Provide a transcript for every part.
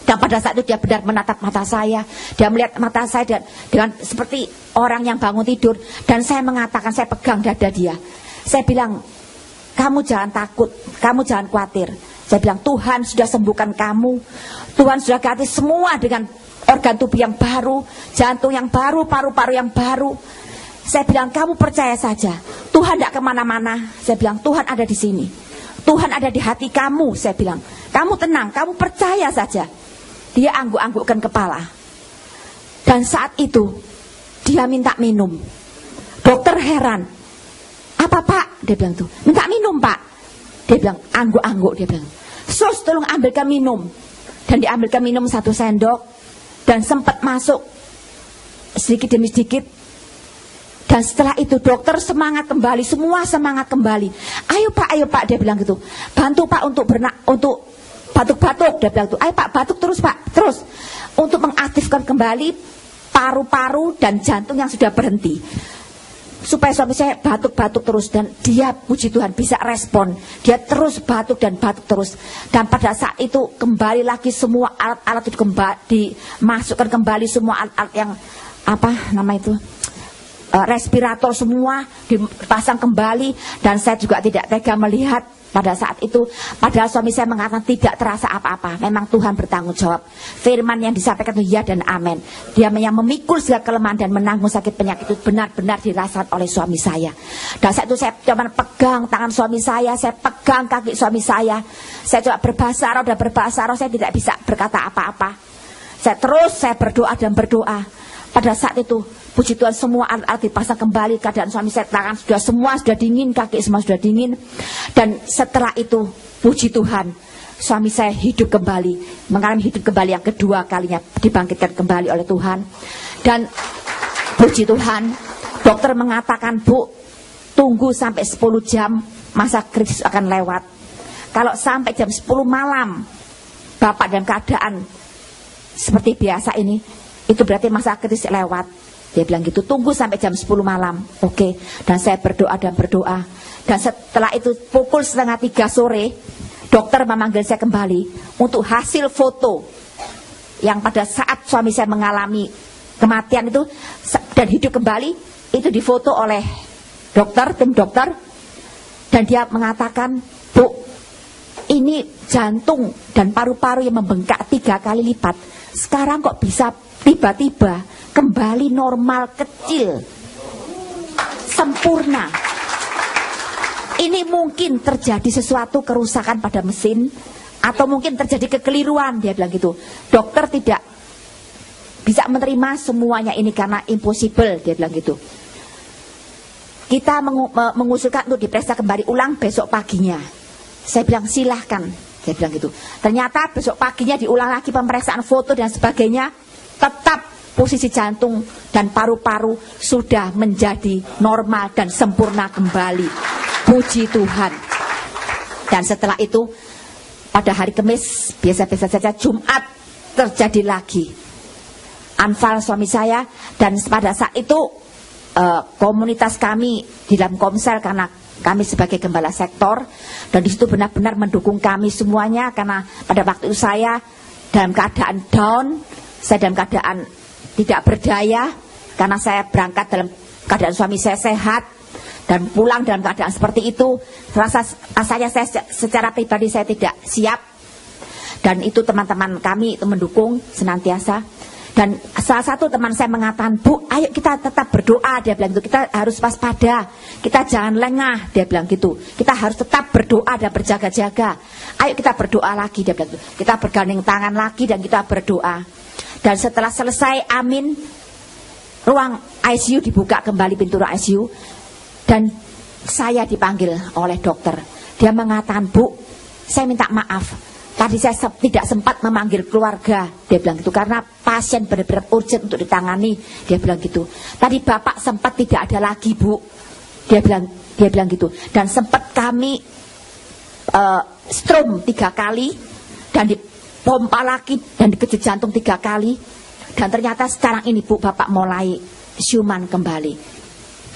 Dan pada saat itu dia benar menatap mata saya. Dia melihat mata saya dengan seperti orang yang bangun tidur. Dan saya mengatakan, saya pegang dada dia. Saya bilang, kamu jangan takut, kamu jangan khawatir. Saya bilang, Tuhan sudah sembuhkan kamu. Tuhan sudah ganti semua dengan organ tubuh yang baru, jantung yang baru, paru-paru yang baru. Saya bilang, kamu percaya saja. Tuhan tidak kemana-mana. Saya bilang, Tuhan ada di sini. Tuhan ada di hati kamu. Saya bilang, kamu tenang, kamu percaya saja. Dia angguk-anggukkan kepala. Dan saat itu dia minta minum. Dokter heran. Apa Pak? Dia bilang tuh, minta minum Pak. Dia bilang, angguk-angguk. Dia bilang, sus tolong ambilkan minum. Dan diambilkan minum 1 sendok. Dan sempat masuk sedikit demi sedikit. Dan setelah itu dokter semangat kembali. Semua semangat kembali. Ayo Pak, dia bilang gitu. Bantu Pak untuk batuk-batuk, dia bilang tuh, ayo Pak, batuk terus Pak, terus untuk mengaktifkan kembali paru-paru dan jantung yang sudah berhenti, supaya suami saya batuk-batuk terus. Dan dia, puji Tuhan, bisa respon. Dia terus batuk dan batuk terus. Dan pada saat itu kembali lagi semua alat-alat itu dimasukkan kembali, semua alat-alat yang apa nama itu, respirator semua dipasang kembali. Dan saya juga tidak tega melihat pada saat itu, padahal suami saya mengatakan tidak terasa apa-apa. Memang Tuhan bertanggung jawab. Firman yang disampaikan itu ya dan amin. Dia yang memikul segala kelemahan dan menanggung sakit penyakit itu benar-benar dirasakan oleh suami saya. Dan saat itu saya cuma pegang tangan suami saya pegang kaki suami saya coba berbahasa roh, saya tidak bisa berkata apa-apa. Saya berdoa dan berdoa. Pada saat itu, puji Tuhan, semua alat-alat dipasang kembali. Keadaan suami saya, tangan sudah dingin, kaki semua sudah dingin. Dan setelah itu, puji Tuhan, suami saya hidup kembali, mengalami hidup kembali yang kedua kalinya, dibangkitkan kembali oleh Tuhan. Dan puji Tuhan, dokter mengatakan, Bu, tunggu sampai 10 jam, masa kritis akan lewat. Kalau sampai jam 10 malam, Bapak dalam keadaan seperti biasa ini, itu berarti masa kritis lewat. Dia bilang gitu, tunggu sampai jam 10 malam. Oke. Dan saya berdoa dan berdoa. Dan setelah itu pukul 2:30 sore, dokter memanggil saya kembali untuk hasil foto yang pada saat suami saya mengalami kematian itu dan hidup kembali, itu difoto oleh dokter, tim dokter. Dan dia mengatakan, Bu, ini jantung dan paru-paru yang membengkak 3 kali lipat, sekarang kok bisa tiba-tiba kembali normal, kecil, sempurna. Ini mungkin terjadi sesuatu kerusakan pada mesin, atau mungkin terjadi kekeliruan. Dia bilang gitu. Dokter tidak bisa menerima semuanya ini karena impossible. Dia bilang gitu. Kita mengusulkan untuk diperiksa kembali ulang besok paginya. Saya bilang silahkan. Dia bilang gitu. Ternyata besok paginya diulang lagi pemeriksaan foto dan sebagainya. Tetap posisi jantung dan paru-paru sudah menjadi normal dan sempurna kembali. Puji Tuhan. Dan setelah itu pada hari Kamis biasa-biasa saja, Jumat terjadi lagi anfal suami saya. Dan pada saat itu komunitas kami di dalam Komsel, karena kami sebagai gembala sektor, dan di situ benar-benar mendukung kami semuanya. Karena pada waktu itu saya dalam keadaan down, saya dalam keadaan tidak berdaya, karena saya berangkat dalam keadaan suami saya sehat dan pulang dalam keadaan seperti itu. Rasanya saya secara pribadi saya tidak siap. Dan itu teman-teman kami itu mendukung senantiasa. Dan salah satu teman saya mengatakan, Bu, ayo kita tetap berdoa. Dia bilang gitu, kita harus waspada, kita jangan lengah. Dia bilang gitu, kita harus tetap berdoa dan berjaga-jaga. Ayo kita berdoa lagi. Dia bilang gitu, kita bergandeng tangan lagi dan kita berdoa. Dan setelah selesai, amin, ruang ICU dibuka kembali, pintu ruang ICU. Dan saya dipanggil oleh dokter. Dia mengatakan, Bu, saya minta maaf, tadi saya tidak sempat memanggil keluarga. Dia bilang gitu, karena pasien benar-benar urgent untuk ditangani. Dia bilang gitu. Tadi Bapak sempat tidak ada lagi, Bu. Dia bilang gitu. Dan sempat kami strom 3 kali dan dipompa lagi dan dikejut jantung 3 kali. Dan ternyata sekarang ini, Bu, Bapak mulai siuman kembali.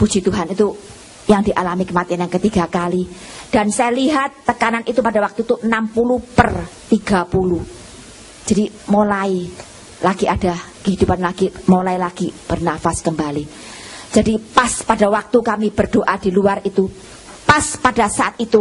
Puji Tuhan, itu yang dialami kematian yang ketiga kali. Dan saya lihat tekanan itu pada waktu itu 60/30. Jadi mulai lagi ada kehidupan lagi, mulai lagi bernafas kembali. Jadi pas pada waktu kami berdoa di luar itu, pas pada saat itu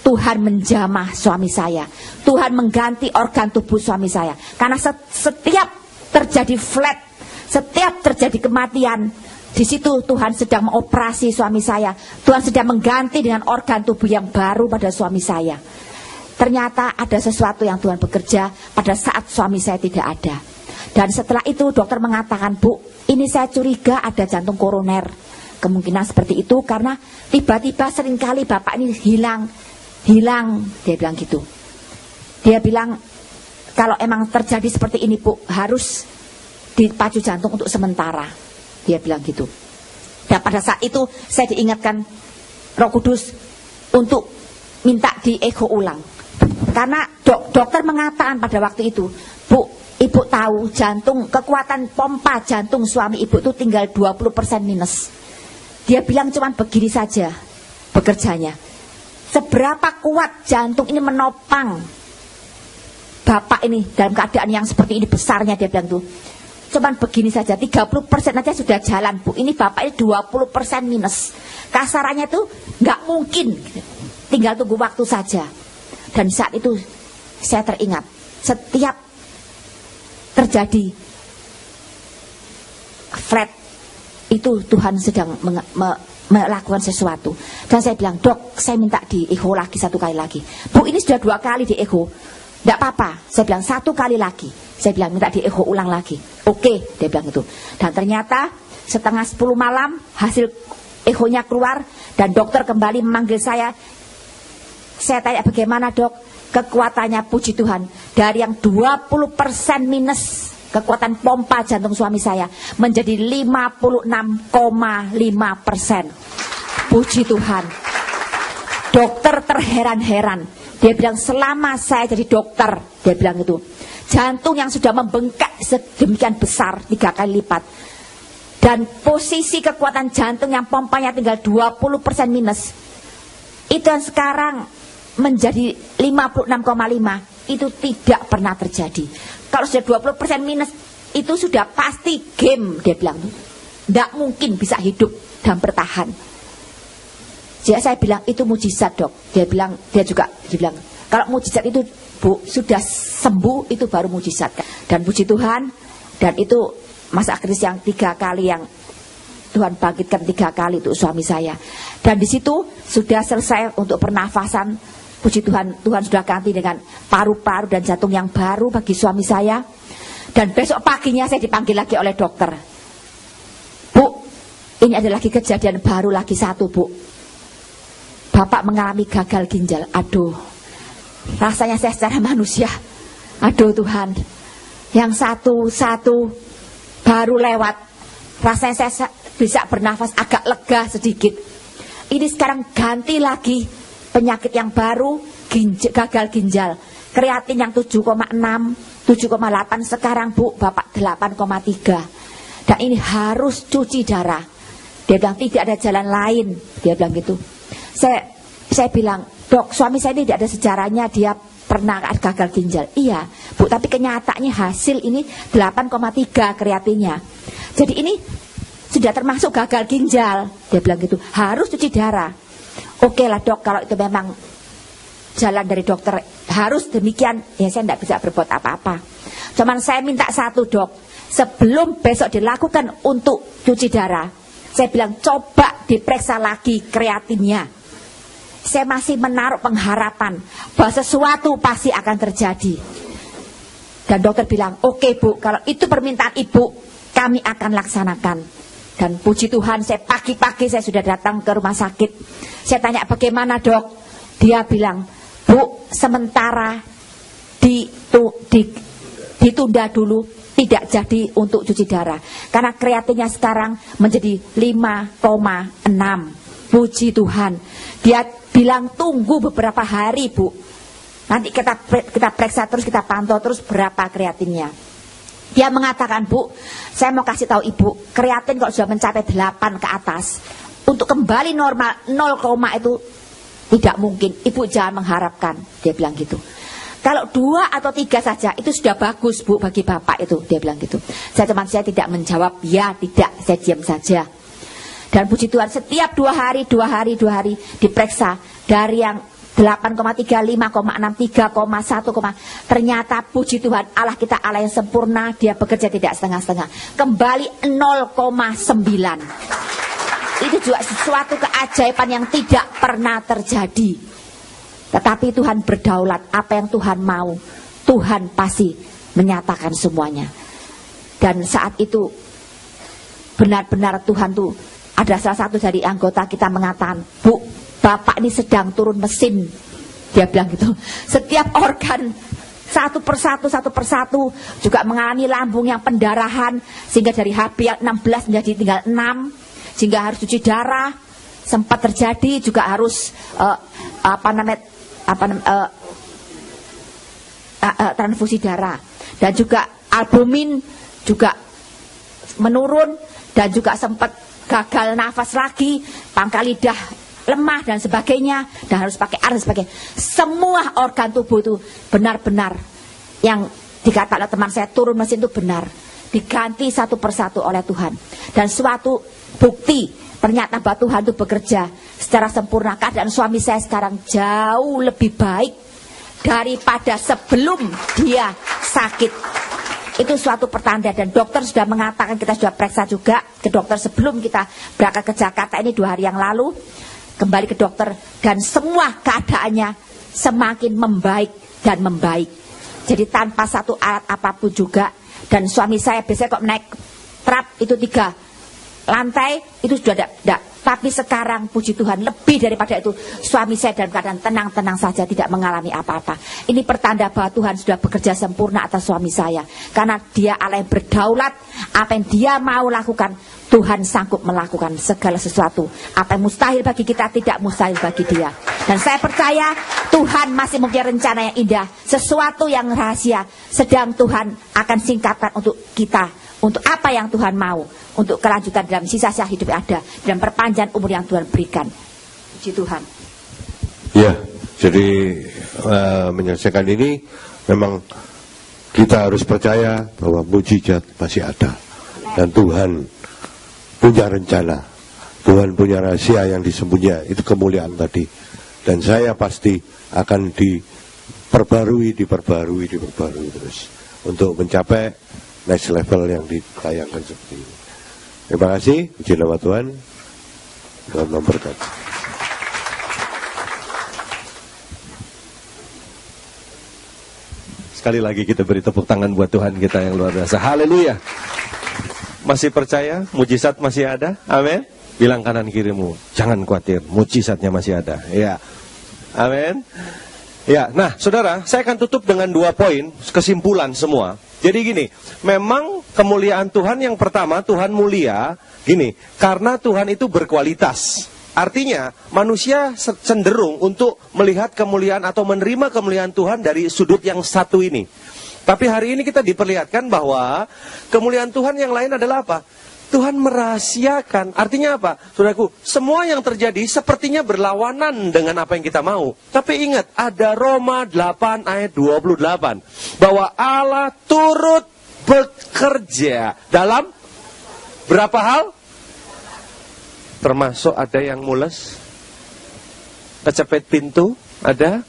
Tuhan menjamah suami saya. Tuhan mengganti organ tubuh suami saya. Karena setiap terjadi flat, setiap terjadi kematian, di situ Tuhan sedang mengoperasi suami saya. Tuhan sedang mengganti dengan organ tubuh yang baru pada suami saya. Ternyata ada sesuatu yang Tuhan bekerja pada saat suami saya tidak ada. Dan setelah itu dokter mengatakan, Bu, ini saya curiga ada jantung koroner. Kemungkinan seperti itu karena tiba-tiba seringkali bapak ini hilang. Dia bilang gitu. Dia bilang, kalau emang terjadi seperti ini, Bu, harus dipacu jantung untuk sementara. Dia bilang gitu. Dan pada saat itu saya diingatkan Roh Kudus untuk minta di eko ulang. Karena dokter mengatakan pada waktu itu, Bu, ibu tahu jantung, kekuatan pompa jantung suami ibu itu tinggal 20% minus. Dia bilang cuman begini saja bekerjanya. Seberapa kuat jantung ini menopang bapak ini dalam keadaan yang seperti ini besarnya, dia bilang tuh. Cuman begini saja, 30% aja sudah jalan, Bu. Ini bapak ini 20% minus. Kasarannya tuh nggak mungkin. Tinggal tunggu waktu saja. Dan saat itu saya teringat, setiap terjadi flat itu Tuhan sedang melakukan sesuatu. Dan saya bilang, Dok, saya minta di echo lagi 1 kali lagi. Bu, ini sudah 2 kali di echo. Tidak apa-apa. Saya bilang 1 kali lagi. Saya bilang minta di echo ulang lagi. Oke, dia bilang itu. Dan ternyata setengah 10 malam hasil echonya keluar dan dokter kembali memanggil saya. Saya tanya, bagaimana, Dok? Kekuatannya, puji Tuhan, dari yang 20% minus kekuatan pompa jantung suami saya menjadi 56,5%. Puji Tuhan. Dokter terheran-heran. Dia bilang, selama saya jadi dokter, dia bilang itu, jantung yang sudah membengkak sedemikian besar 3 kali lipat, dan posisi kekuatan jantung yang pompanya tinggal 20% minus, itu yang sekarang menjadi 56,5, itu tidak pernah terjadi. Kalau sudah 20% minus, itu sudah pasti game, dia bilang. Tidak mungkin bisa hidup dan bertahan. Jadi saya bilang, itu mujizat, Dok. Dia bilang, dia bilang, kalau mujizat itu, Bu, sudah sembuh, itu baru mujizat. Dan puji Tuhan, dan itu masa kritis yang 3 kali yang Tuhan bangkitkan 3 kali untuk suami saya. Dan di situ sudah selesai untuk pernafasan. Puji Tuhan, Tuhan sudah ganti dengan paru-paru dan jantung yang baru bagi suami saya. Dan besok paginya saya dipanggil lagi oleh dokter. Bu, ini ada lagi kejadian baru lagi 1, Bu. Bapak mengalami gagal ginjal. Aduh, rasanya saya secara manusia, aduh Tuhan, yang satu baru lewat, rasanya saya bisa bernafas agak lega sedikit. Ini sekarang ganti lagi penyakit yang baru, gagal ginjal. Kreatin yang 7,6, 7,8, sekarang, Bu, Bapak 8,3. Dan ini harus cuci darah. Dia bilang tidak ada jalan lain, dia bilang gitu. Saya bilang, Dok, suami saya ini tidak ada sejarahnya dia pernah gagal ginjal. Iya, Bu, tapi kenyataannya hasil ini 8,3 kreatinnya. Jadi ini sudah termasuk gagal ginjal, dia bilang gitu. Harus cuci darah. Oke lah, Dok, kalau itu memang jalan dari dokter harus demikian, ya saya tidak bisa berbuat apa-apa. Cuman saya minta 1, Dok, sebelum besok dilakukan untuk cuci darah, saya bilang coba diperiksa lagi kreatinnya. Saya masih menaruh pengharapan bahwa sesuatu pasti akan terjadi. Dan dokter bilang, oke, Bu, kalau itu permintaan Ibu, kami akan laksanakan. Dan puji Tuhan, saya pagi-pagi saya sudah datang ke rumah sakit. Saya tanya, bagaimana, Dok? Dia bilang, Bu, sementara ditunda dulu, tidak jadi untuk cuci darah. Karena kreatinnya sekarang menjadi 5,6. Puji Tuhan. Dia bilang tunggu beberapa hari, Bu. Nanti kita periksa terus, kita pantau terus berapa kreatinnya. Dia mengatakan, Bu, saya mau kasih tahu Ibu, kreatin kalau sudah mencapai 8 ke atas, untuk kembali normal 0, itu tidak mungkin. Ibu jangan mengharapkan, dia bilang gitu. Kalau 2 atau 3 saja itu sudah bagus Bu bagi Bapak itu. Dia bilang gitu. Saya tidak menjawab ya tidak, saya diam saja. Dan puji Tuhan setiap 2 hari diperiksa dari yang 8,3, 5,6, 3,1, ternyata puji Tuhan Allah kita Allah yang sempurna, dia bekerja tidak setengah-setengah. Kembali 0,9. Itu juga sesuatu keajaiban yang tidak pernah terjadi. Tetapi Tuhan berdaulat, apa yang Tuhan mau, Tuhan pasti menyatakan semuanya. Dan saat itu benar-benar Tuhan tuh, ada salah satu dari anggota kita mengatakan, Bu, Bapak ini sedang turun mesin. Dia bilang gitu. Setiap organ satu persatu juga mengalami lambung yang pendarahan, sehingga dari HB yang 16 menjadi tinggal 6, sehingga harus cuci darah. Sempat terjadi juga harus transfusi darah, dan juga albumin juga menurun, dan juga sempat gagal nafas lagi, pangkal lidah lemah dan sebagainya, dan harus pakai air dan sebagainya. Semua organ tubuh itu benar-benar yang dikatakan teman saya turun mesin itu benar, diganti satu persatu oleh Tuhan. Dan suatu bukti ternyata bahwa Tuhan itu bekerja secara sempurna. Keadaan suami saya sekarang jauh lebih baik daripada sebelum dia sakit. Itu suatu pertanda, dan dokter sudah mengatakan, kita sudah periksa juga ke dokter sebelum kita berangkat ke Jakarta ini 2 hari yang lalu. Kembali ke dokter dan semua keadaannya semakin membaik dan membaik. Jadi tanpa satu alat apapun juga. Dan suami saya biasanya kok naik trap itu 3 lantai itu sudah tidak. Tapi sekarang puji Tuhan lebih daripada itu, suami saya dalam keadaan tenang-tenang saja, tidak mengalami apa-apa. Ini pertanda bahwa Tuhan sudah bekerja sempurna atas suami saya. Karena dia Allah yang berdaulat, apa yang dia mau lakukan, Tuhan sanggup melakukan segala sesuatu. Apa yang mustahil bagi kita, tidak mustahil bagi dia. Dan saya percaya Tuhan masih mempunyai rencana yang indah. Sesuatu yang rahasia sedang Tuhan akan singkapkan untuk kita. Untuk apa yang Tuhan mau, untuk kelanjutan dalam sisa-sisa hidup yang ada, dan perpanjangan umur yang Tuhan berikan. Puji Tuhan. Ya, jadi menyelesaikan ini memang kita harus percaya bahwa mujizat masih ada, dan Tuhan punya rencana, Tuhan punya rahasia yang disembunyikan, itu kemuliaan tadi. Dan saya pasti akan diperbarui terus untuk mencapai next level yang ditayangkan seperti ini. Terima kasih, puji nama Tuhan. Tuhan memberkati. Sekali lagi kita beri tepuk tangan buat Tuhan kita yang luar biasa. Haleluya. Masih percaya mujizat masih ada? Amin. Bilang kanan kirimu, jangan khawatir, mujizatnya masih ada. Ya. Amin. Ya, nah saudara, saya akan tutup dengan 2 poin kesimpulan semua. Jadi gini, memang kemuliaan Tuhan yang pertama, Tuhan mulia, gini, karena Tuhan itu berkualitas. Artinya, manusia cenderung untuk melihat kemuliaan atau menerima kemuliaan Tuhan dari sudut yang satu ini. Tapi hari ini kita diperlihatkan bahwa kemuliaan Tuhan yang lain adalah apa? Tuhan merahasiakan. Artinya apa? Saudaraku, semua yang terjadi sepertinya berlawanan dengan apa yang kita mau. Tapi ingat, ada Roma 8 ayat 28. Bahwa Allah turut bekerja dalam berapa hal? Termasuk ada yang mules, kecepet pintu, ada,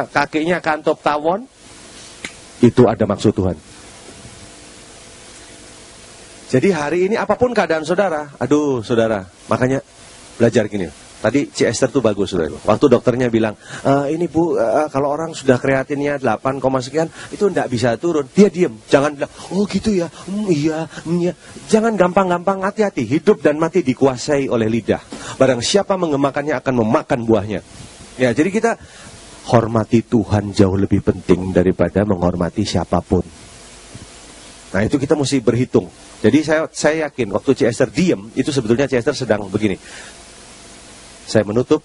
kakinya kantop tawon. Itu ada maksud Tuhan. Jadi hari ini apapun keadaan saudara, aduh saudara, makanya belajar gini. Tadi C. Esther tuh bagus saudara. Waktu dokternya bilang, ini bu, kalau orang sudah kreatinnya 8, sekian, itu enggak bisa turun. Dia diem, jangan bilang, oh gitu ya, iya. Jangan gampang-gampang, hati-hati. Hidup dan mati dikuasai oleh lidah. Barang siapa mengemakannya akan memakan buahnya. Ya, jadi kita hormati Tuhan jauh lebih penting daripada menghormati siapapun. Nah itu kita mesti berhitung. Jadi saya yakin waktu C. Esther diem, itu sebetulnya C. Esther sedang begini. Saya menutup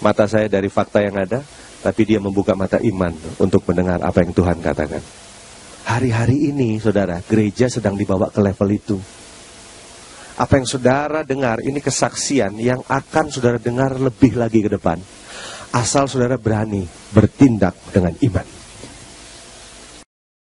mata saya dari fakta yang ada, tapi dia membuka mata iman untuk mendengar apa yang Tuhan katakan. Hari-hari ini saudara, gereja sedang dibawa ke level itu. Apa yang saudara dengar, ini kesaksian yang akan saudara dengar lebih lagi ke depan. Asal saudara berani bertindak dengan iman.